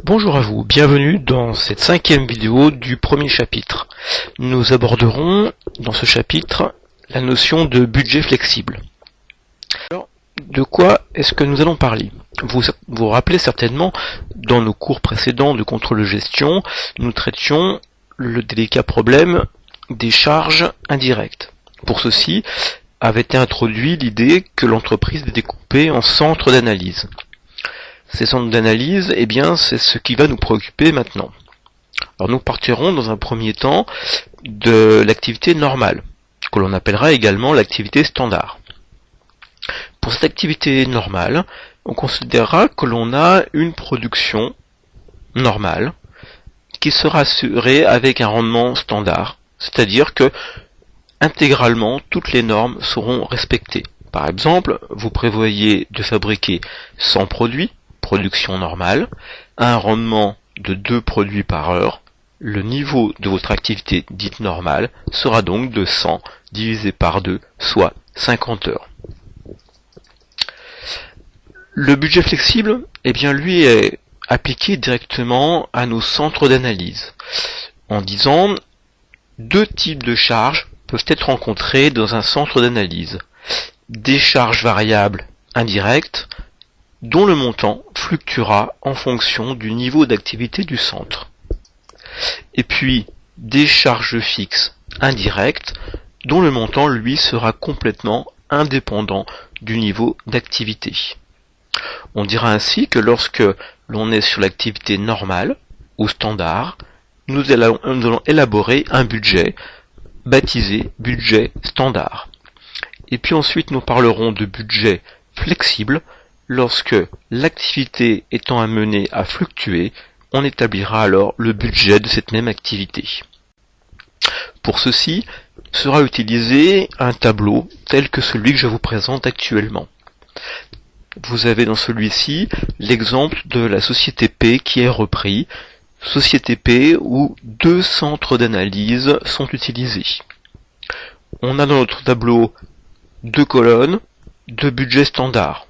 Bonjour à vous, bienvenue dans cette 5e vidéo du premier chapitre. Nous aborderons dans ce chapitre la notion de budget flexible. Alors, de quoi est-ce que nous allons parler? Vous vous rappelez certainement, dans nos cours précédents de contrôle de gestion, nous traitions le délicat problème des charges indirectes. Pour ceci, avait été introduit l'idée que l'entreprise est découpée en centres d'analyse. Ces centres d'analyse, eh bien, c'est ce qui va nous préoccuper maintenant. Alors nous partirons dans un premier temps de l'activité normale, que l'on appellera également l'activité standard. Pour cette activité normale, on considérera que l'on a une production normale qui sera assurée avec un rendement standard, c'est-à-dire que intégralement toutes les normes seront respectées. Par exemple, vous prévoyez de fabriquer 100 produits, production normale, à un rendement de 2 produits par heure. Le niveau de votre activité dite normale sera donc de 100 divisé par 2, soit 50 heures. Le budget flexible, eh bien, lui est appliqué directement à nos centres d'analyse, en disant 2 types de charges peuvent être rencontrées dans un centre d'analyse. Des charges variables indirectes, dont le montant fluctuera en fonction du niveau d'activité du centre. Et puis, des charges fixes indirectes, dont le montant, lui, sera complètement indépendant du niveau d'activité. On dira ainsi que lorsque l'on est sur l'activité normale, ou standard, nous allons élaborer un budget baptisé budget standard. Et puis ensuite, nous parlerons de budget flexible. Lorsque l'activité étant amenée à fluctuer, on établira alors le budget de cette même activité. Pour ceci, sera utilisé un tableau tel que celui que je vous présente actuellement. Vous avez dans celui-ci l'exemple de la société P qui est repris, société P où 2 centres d'analyse sont utilisés. On a dans notre tableau 2 colonnes de budget standard.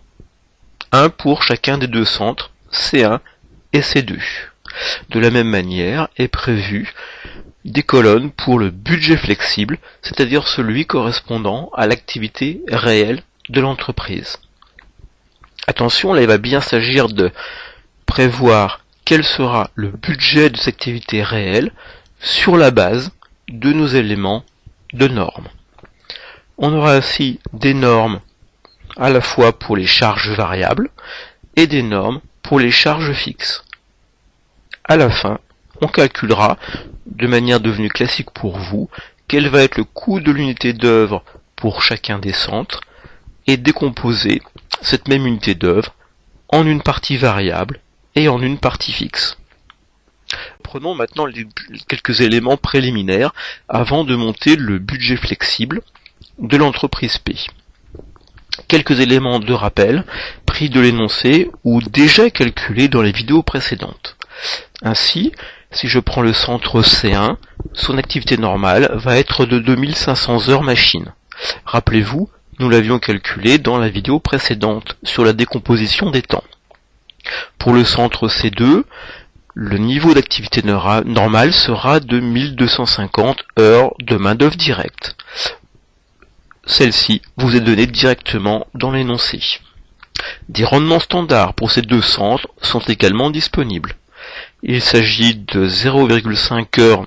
Un pour chacun des 2 centres, C1 et C2. De la même manière est prévu des colonnes pour le budget flexible, c'est-à-dire celui correspondant à l'activité réelle de l'entreprise. Attention, là il va bien s'agir de prévoir quel sera le budget de cette activité réelle sur la base de nos éléments de normes. On aura ainsi des normes à la fois pour les charges variables et des normes pour les charges fixes. À la fin, on calculera, de manière devenue classique pour vous, quel va être le coût de l'unité d'œuvre pour chacun des centres et décomposer cette même unité d'œuvre en une partie variable et en une partie fixe. Prenons maintenant quelques éléments préliminaires avant de monter le budget flexible de l'entreprise P. Quelques éléments de rappel pris de l'énoncé ou déjà calculés dans les vidéos précédentes. Ainsi, si je prends le centre C1, son activité normale va être de 2500 heures machine. Rappelez-vous, nous l'avions calculé dans la vidéo précédente sur la décomposition des temps. Pour le centre C2, le niveau d'activité normale sera de 1250 heures de main-d'œuvre directe. Celle-ci vous est donnée directement dans l'énoncé. Des rendements standards pour ces 2 centres sont également disponibles. Il s'agit de 0,5 heures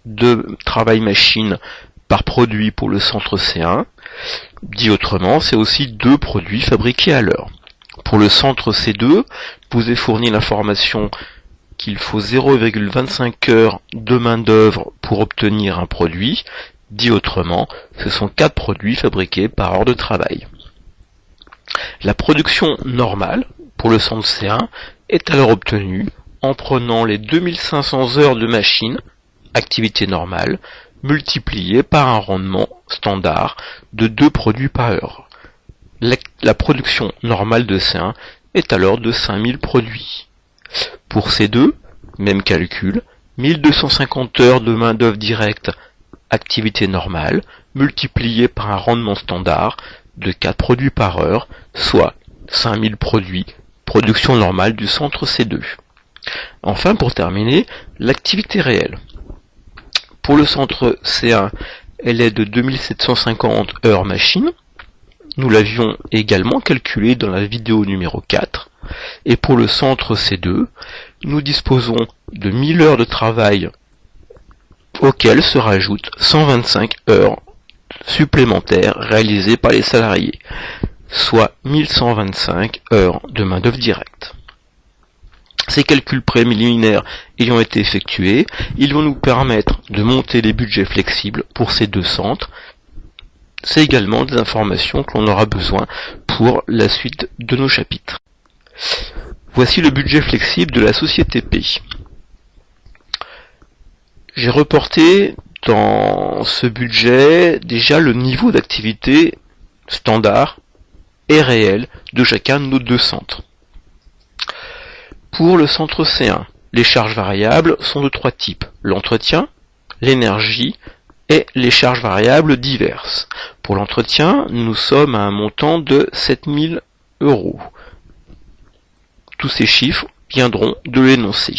de travail machine par produit pour le centre C1. Dit autrement, c'est aussi 2 produits fabriqués à l'heure. Pour le centre C2, vous est fourni l'information qu'il faut 0,25 heures de main-d'œuvre pour obtenir un produit. Dit autrement, ce sont 4 produits fabriqués par heure de travail. La production normale pour le centre C1 est alors obtenue en prenant les 2500 heures de machine, activité normale, multipliées par un rendement standard de 2 produits par heure. La production normale de C1 est alors de 5000 produits. Pour C2, même calcul, 1250 heures de main-d'œuvre directe, activité normale, multiplié par un rendement standard de 4 produits par heure, soit 5000 produits, production normale du centre C2. Enfin, pour terminer, l'activité réelle. Pour le centre C1, elle est de 2750 heures machine. Nous l'avions également calculé dans la vidéo numéro 4. Et pour le centre C2, nous disposons de 1000 heures de travail auxquelles se rajoutent 125 heures supplémentaires réalisées par les salariés, soit 1125 heures de main-d'œuvre directe. Ces calculs préliminaires ayant été effectués, ils vont nous permettre de monter les budgets flexibles pour ces deux centres. C'est également des informations que l'on aura besoin pour la suite de nos chapitres. Voici le budget flexible de la société P. J'ai reporté dans ce budget déjà le niveau d'activité standard et réel de chacun de nos deux centres. Pour le centre C1, les charges variables sont de trois types: l'entretien, l'énergie et les charges variables diverses. Pour l'entretien, nous sommes à un montant de 7000 €. Tous ces chiffres viendront de l'énoncé.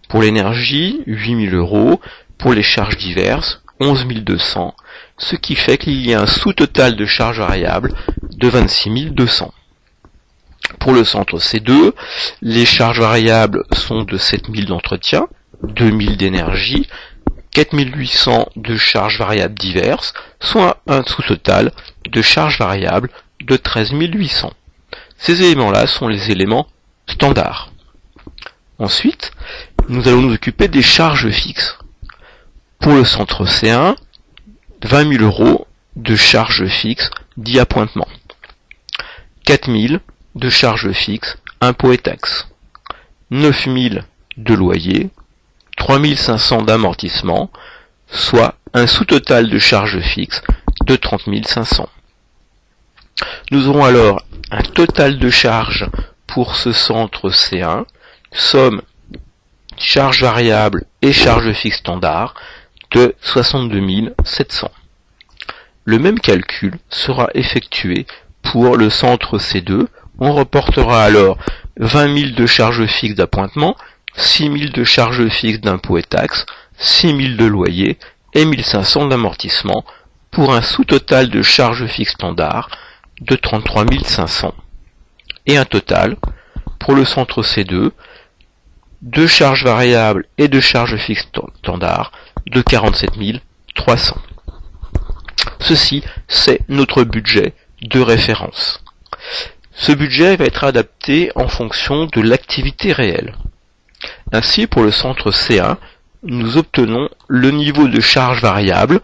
Pour l'énergie, 8000 €. Pour les charges diverses, 11 200, ce qui fait qu'il y a un sous-total de charges variables de 26 200. Pour le centre C2, les charges variables sont de 7000 d'entretien, 2000 d'énergie, 4800 de charges variables diverses, soit un sous-total de charges variables de 13 800. Ces éléments-là sont les éléments standards. Ensuite, nous allons nous occuper des charges fixes. Pour le centre C1, 20 000 € de charges fixes dits appointements, 4 000 de charges fixes impôts et taxes, 9 000 de loyer, 3 500 d'amortissement, soit un sous-total de charges fixes de 30 500. Nous aurons alors un total de charges pour ce centre C1, somme charges variables et charges fixes standards, de 62 700. Le même calcul sera effectué pour le centre C2. On reportera alors 20 000 de charges fixes d'appointement, 6 000 de charges fixes d'impôts et taxes, 6 000 de loyer et 1500 d'amortissement, pour un sous-total de charges fixes standards de 33 500. Et un total, pour le centre C2, de charges variables et de charges fixes standards de 47 300. Ceci, c'est notre budget de référence. Ce budget va être adapté en fonction de l'activité réelle. Ainsi, pour le centre C1, nous obtenons le niveau de charge variable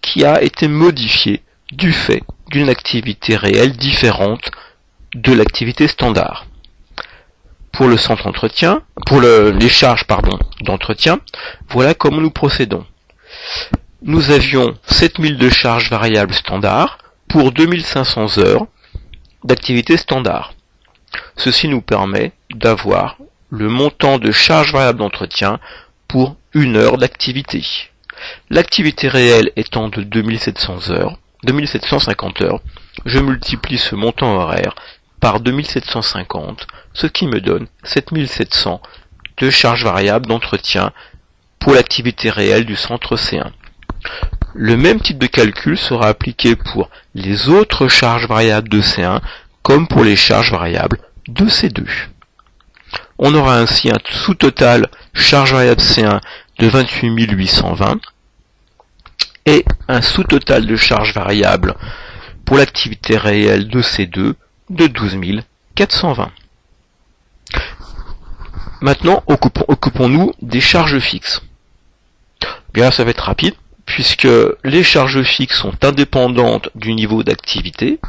qui a été modifié du fait d'une activité réelle différente de l'activité standard. Pour le centre entretien, les charges d'entretien, voilà comment nous procédons. Nous avions 7000 de charges variables standard pour 2500 heures d'activité standard. Ceci nous permet d'avoir le montant de charges variables d'entretien pour une heure d'activité. L'activité réelle étant de 2750 heures, je multiplie ce montant horaire par 2750, ce qui me donne 7700 de charges variables d'entretien pour l'activité réelle du centre C1. Le même type de calcul sera appliqué pour les autres charges variables de C1 comme pour les charges variables de C2. On aura ainsi un sous-total charge variable C1 de 28 820 et un sous-total de charges variables pour l'activité réelle de C2 de 12 420. Maintenant, occupons-nous des charges fixes. Bien, ça va être rapide, puisque les charges fixes sont indépendantes du niveau d'activité.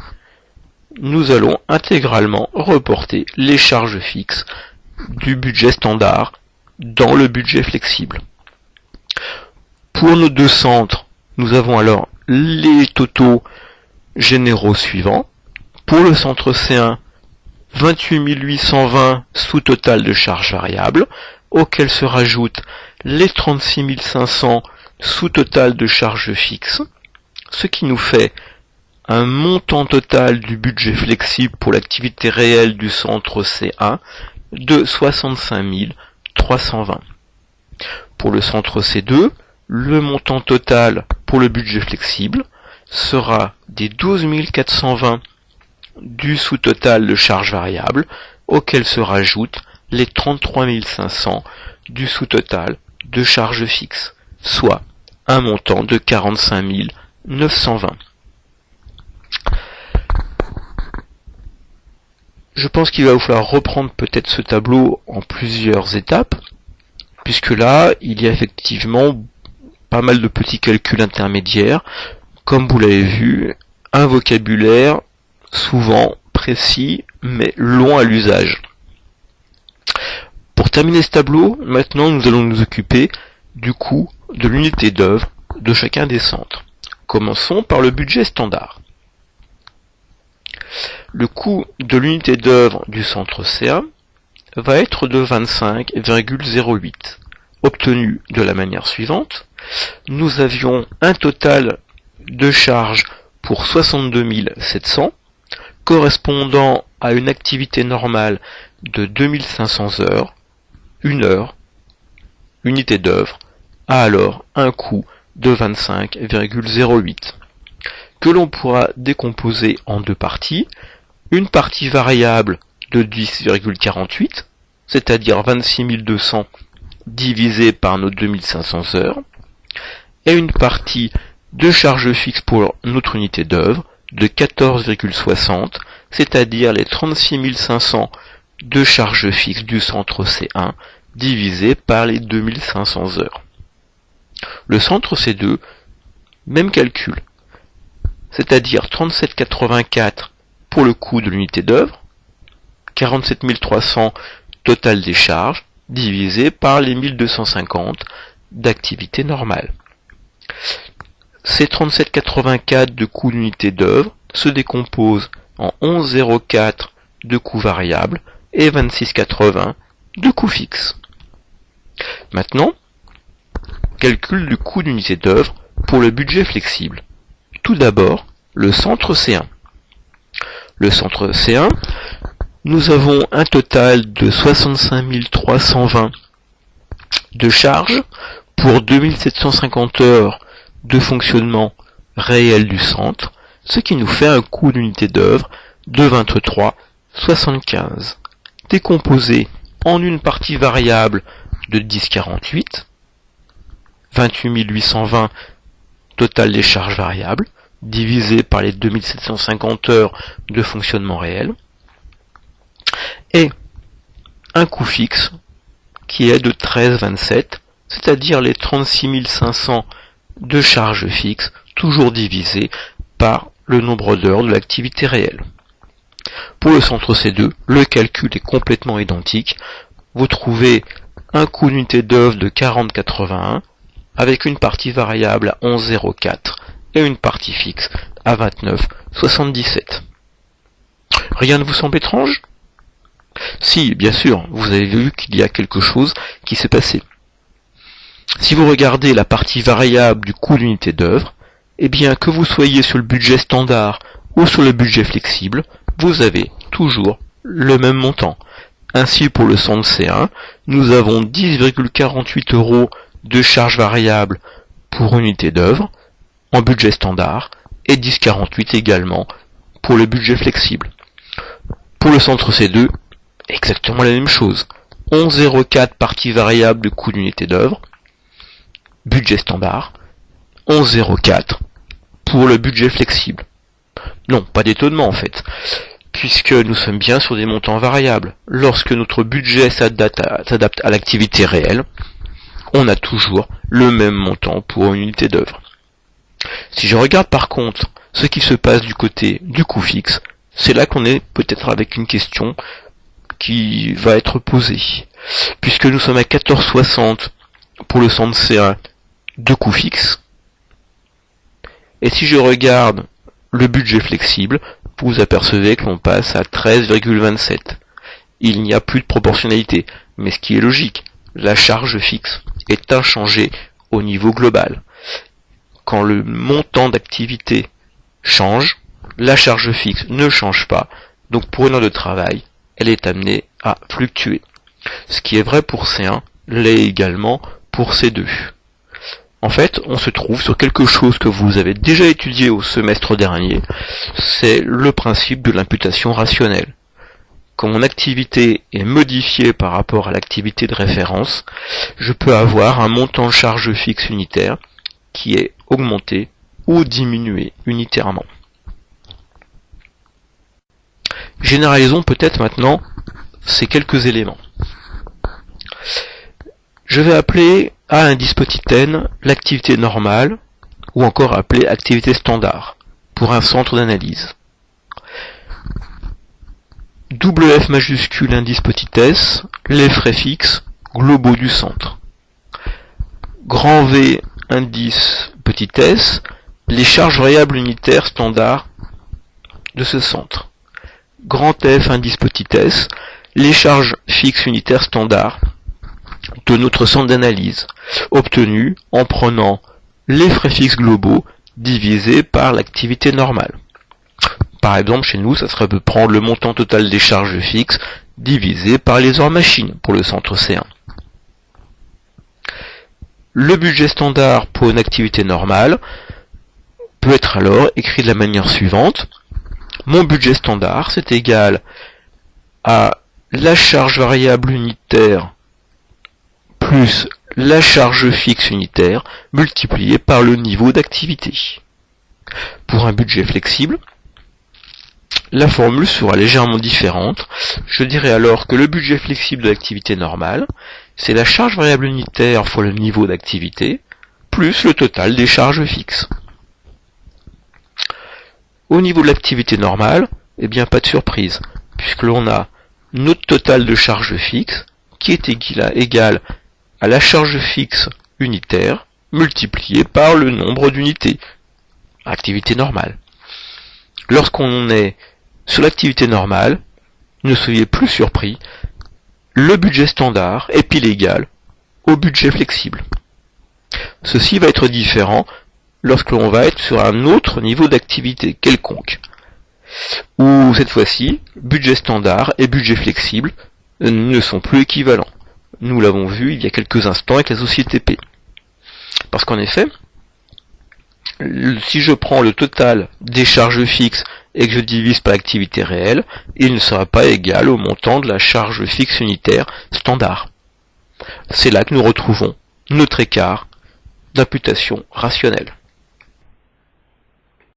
Nous allons intégralement reporter les charges fixes du budget standard dans le budget flexible. Pour nos deux centres, nous avons alors les totaux généraux suivants. Pour le centre C1, 28 820 sous-total de charges variables, auxquels se rajoutent les 36 500 sous-total de charges fixes, ce qui nous fait un montant total du budget flexible pour l'activité réelle du centre C1 de 65 320. Pour le centre C2, le montant total pour le budget flexible sera des 12 420 du sous-total de charges variables, auquel se rajoutent les 33 500 du sous-total de charges fixes, soit un montant de 45 920. Je pense qu'il va vous falloir reprendre peut-être ce tableau en plusieurs étapes, puisque là, il y a effectivement pas mal de petits calculs intermédiaires, comme vous l'avez vu, un vocabulaire souvent précis, mais long à l'usage. Pour terminer ce tableau, maintenant nous allons nous occuper du coût de l'unité d'œuvre de chacun des centres. Commençons par le budget standard. Le coût de l'unité d'œuvre du centre C1 va être de 25,08, obtenu de la manière suivante. Nous avions un total de charges pour 62 700, correspondant à une activité normale de 2500 heures. Une heure, unité d'œuvre, a alors un coût de 25,08, que l'on pourra décomposer en deux parties. Une partie variable de 10,48, c'est-à-dire 26 200 divisé par nos 2500 heures, et une partie de charge fixe pour notre unité d'œuvre de 14,60, c'est-à-dire les 36 500 de charge fixe du centre C1 divisé par les 2500 heures. Le centre C2, même calcul, c'est-à-dire 37,84 pour le coût de l'unité d'œuvre, 47 300 total des charges, divisé par les 1250 d'activité normale. Ces 37,84 de coût d'unité d'œuvre se décomposent en 11,04 de coûts variables et 26,80 de coûts fixes. Maintenant, calcul du coût d'unité d'œuvre pour le budget flexible. Tout d'abord, le centre C1. Le centre C1, nous avons un total de 65 320 de charges pour 2750 heures de fonctionnement réel du centre, ce qui nous fait un coût d'unité d'œuvre de 23,75, décomposé en une partie variable de 10,48, 28 820 total des charges variables, divisé par les 2750 heures de fonctionnement réel, et un coût fixe qui est de 13,27, c'est-à-dire les 36 500 de charges fixes, toujours divisé par le nombre d'heures de l'activité réelle. Pour le centre C2, le calcul est complètement identique. Vous trouvez un coût d'unité d'œuvre de 40,81 avec une partie variable à 11,04 et une partie fixe à 29,77. Rien ne vous semble étrange? Si, bien sûr, vous avez vu qu'il y a quelque chose qui s'est passé. Si vous regardez la partie variable du coût d'unité d'œuvre, eh bien que vous soyez sur le budget standard ou sur le budget flexible, vous avez toujours le même montant. Ainsi, pour le centre C1, nous avons 10,48 € de charges variables pour unité d'œuvre en budget standard et 10,48 également pour le budget flexible. Pour le centre C2, exactement la même chose. 11,04 partie variable de coût d'unité d'œuvre, budget standard, 11,04 pour le budget flexible. Non, pas d'étonnement en fait, puisque nous sommes bien sur des montants variables. Lorsque notre budget s'adapte à l'activité réelle, on a toujours le même montant pour une unité d'œuvre. Si je regarde par contre ce qui se passe du côté du coût fixe, c'est là qu'on est peut-être avec une question qui va être posée. Puisque nous sommes à 14,60 pour le centre C1 de coût fixe, et si je regarde le budget flexible, vous apercevez que l'on passe à 13,27. Il n'y a plus de proportionnalité, mais ce qui est logique, la charge fixe est inchangée au niveau global. Quand le montant d'activité change, la charge fixe ne change pas, donc pour une heure de travail, elle est amenée à fluctuer. Ce qui est vrai pour C1 l'est également pour ces deux. En fait, on se trouve sur quelque chose que vous avez déjà étudié au semestre dernier, c'est le principe de l'imputation rationnelle. Quand mon activité est modifiée par rapport à l'activité de référence, je peux avoir un montant de charge fixe unitaire qui est augmenté ou diminué unitairement. Généralisons peut-être maintenant ces quelques éléments. Je vais appeler à indice petit n l'activité normale, ou encore appeler activité standard, pour un centre d'analyse. WF majuscule indice petit s, les frais fixes globaux du centre. Grand V indice petit s, les charges variables unitaires standards de ce centre. Grand F indice petit s, les charges fixes unitaires standards de notre centre d'analyse, obtenues en prenant les frais fixes globaux divisés par l'activité normale. Par exemple, chez nous, ça serait de prendre le montant total des charges fixes divisé par les heures machines pour le centre C1. Le budget standard pour une activité normale peut être alors écrit de la manière suivante. Mon budget standard, c'est égal à la charge variable unitaire plus la charge fixe unitaire multipliée par le niveau d'activité. Pour un budget flexible, la formule sera légèrement différente. Je dirais alors que le budget flexible de l'activité normale, c'est la charge variable unitaire fois le niveau d'activité, plus le total des charges fixes. Au niveau de l'activité normale, eh bien pas de surprise, puisque l'on a notre total de charges fixes, qui est égal à la charge fixe unitaire, multiplié par le nombre d'unités. Activité normale. Lorsqu'on est sur l'activité normale, ne soyez plus surpris, le budget standard est pile égal au budget flexible. Ceci va être différent lorsque l'on va être sur un autre niveau d'activité quelconque, où cette fois-ci, budget standard et budget flexible ne sont plus équivalents. Nous l'avons vu il y a quelques instants avec la société P. Parce qu'en effet, si je prends le total des charges fixes et que je divise par l'activité réelle, il ne sera pas égal au montant de la charge fixe unitaire standard. C'est là que nous retrouvons notre écart d'imputation rationnelle.